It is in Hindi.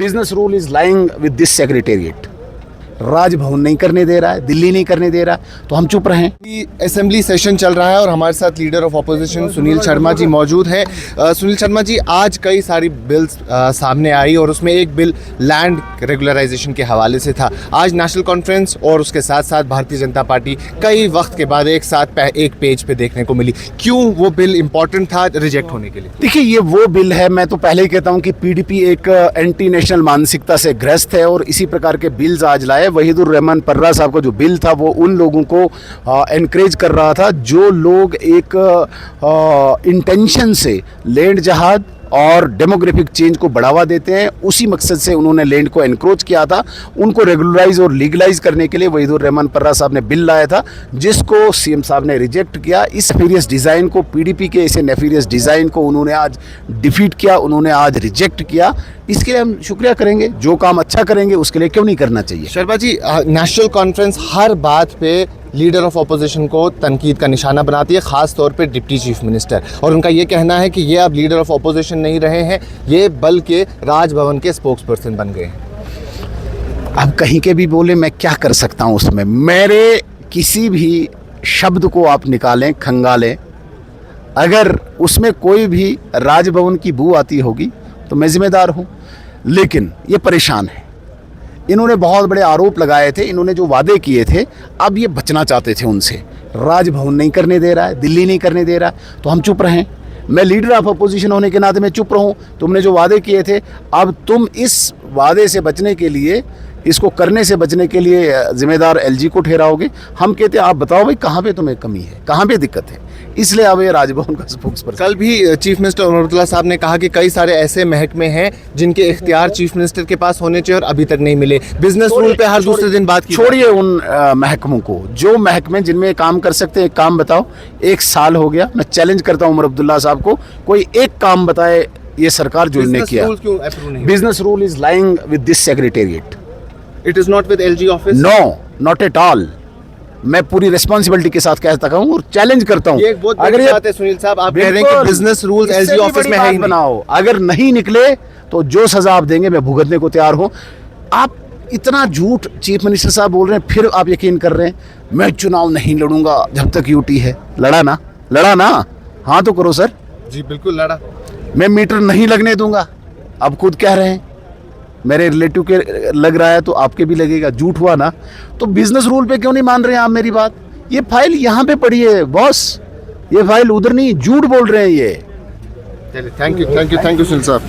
Business rule is lying with this secretariat. Raj Bhavan नहीं करने दे रहा है, दिल्ली नहीं करने दे रहा, तो हम चुप रहें। असेंबली सेशन चल रहा है और हमारे साथ leader of opposition Sunil Sharma ji मौजूद हैं। सुनील शर्मा जी, आज कई सारी बिल्स सामने आई और उसमें एक बिल लैंड रेगुलराइजेशन के हवाले से था। आज नेशनल कॉन्फ्रेंस और उसके साथ साथ भारतीय जनता पार्टी कई वक्त के बाद एक साथ एक पेज पे देखने को मिली। क्यों वो बिल इम्पोर्टेंट था रिजेक्ट होने के लिए? देखिए, ये वो बिल है, मैं तो पहले ही कहता हूँ कि पीडीपी एक एंटी नेशनल मानसिकता से ग्रस्त है और इसी प्रकार के बिल्स आज लाए। वहीदुर रहमान पर्रा साहब का जो बिल था वो उन लोगों को एनकरेज कर रहा था जो लोग एक इंटेंशन से लैंड जहाद और डेमोग्राफिक चेंज को बढ़ावा देते हैं। उसी मकसद से उन्होंने लैंड को एनक्रोच किया था। उनको रेगुलराइज और लीगलाइज करने के लिए वहीदुर रहमान पर्रा साहब ने बिल लाया था, जिसको सीएम साहब ने रिजेक्ट किया। इस नेफेरियस डिज़ाइन को, पीडीपी के इसे नेफेरियस डिज़ाइन को उन्होंने आज डिफीट किया, उन्होंने आज रिजेक्ट किया। इसके लिए हम शुक्रिया करेंगे। जो काम अच्छा करेंगे उसके लिए क्यों नहीं करना चाहिए। शर्मा जी, नेशनल कॉन्फ्रेंस हर बात पे लीडर ऑफ अपोजिशन को तनकीद का निशाना बनाती है, ख़ास तौर पे डिप्टी चीफ मिनिस्टर, और उनका ये कहना है कि ये अब लीडर ऑफ अपोजिशन नहीं रहे हैं, ये बल्कि राजभवन के स्पोक्स पर्सन बन गए हैं। अब कहीं के भी बोले, मैं क्या कर सकता हूँ उसमें। मेरे किसी भी शब्द को आप निकालें, खंगालें, अगर उसमें कोई भी राजभवन की बू आती होगी तो मैं जिम्मेदार हूँ। लेकिन ये परेशान है, इन्होंने बहुत बड़े आरोप लगाए थे, इन्होंने जो वादे किए थे, अब ये बचना चाहते थे उनसे। राजभवन नहीं करने दे रहा है, दिल्ली नहीं करने दे रहा, तो हम चुप रहें। मैं लीडर ऑफ अपोजिशन होने के नाते मैं चुप रहूं। तुमने जो वादे किए थे, अब तुम इस वादे से बचने के लिए, इसको करने से बचने के लिए जिम्मेदार एलजी को ठहराओगे। हम कहते हैं आप बताओ भाई कहाँ पे तुम्हें कमी है, कहाँ पे दिक्कत है, इसलिए अब ये राजभवन का स्पोक्स पर्सन। कल भी चीफ मिनिस्टर उमर अब्दुल्ला साहब ने कहा कि कई सारे ऐसे महकमे हैं जिनके इख्तियार चीफ मिनिस्टर के पास होने चाहिए और अभी तक नहीं मिले। बिजनेस रूल पे हर दूसरे दिन बात की। छोड़िए उन महकमों को, जो महकमे जिनमें काम कर सकते हैं, एक काम बताओ। 1 साल हो गया, मैं चैलेंज करता हूँ उमर अब्दुल्ला साहब को, कोई एक काम बताए ये सरकार जो इन्होंने किया। Business rule is lying with this secretariat. It is not with LG office. No, not at all. मैं पूरी रिस्पांसिबिलिटी के साथ कहता हूँ और चैलेंज करता हूँ। ये बहुत बड़ी बात है सुनील साहब, आप कह रहे हैं कि बिजनेस रूल्स एलजी ऑफिस में है ही बनाओ। अगर नहीं निकले तो जो सजा आप देंगे मैं भुगतने को तैयार हूँ। आप इतना झूठ चीफ मिनिस्टर साहब बोल रहे हैं, फिर आप यकीन कर रहे हैं मैं चुनाव नहीं लड़ूंगा जब तक यूटी है। लड़ा ना, हाँ तो करो सर। जी बिल्कुल लड़ा। मैं मीटर नहीं लगने दूंगा, अब खुद कह रहे हैं। मेरे रिलेटिव के लग रहा है तो आपके भी लगेगा, झूठ हुआ ना। तो बिजनेस रूल पे क्यों नहीं मान रहे हैं आप मेरी बात? ये फाइल यहाँ पे पड़ी है बॉस, ये फाइल उधर नहीं, झूठ बोल रहे हैं ये। थैंक यू सुनील साहब।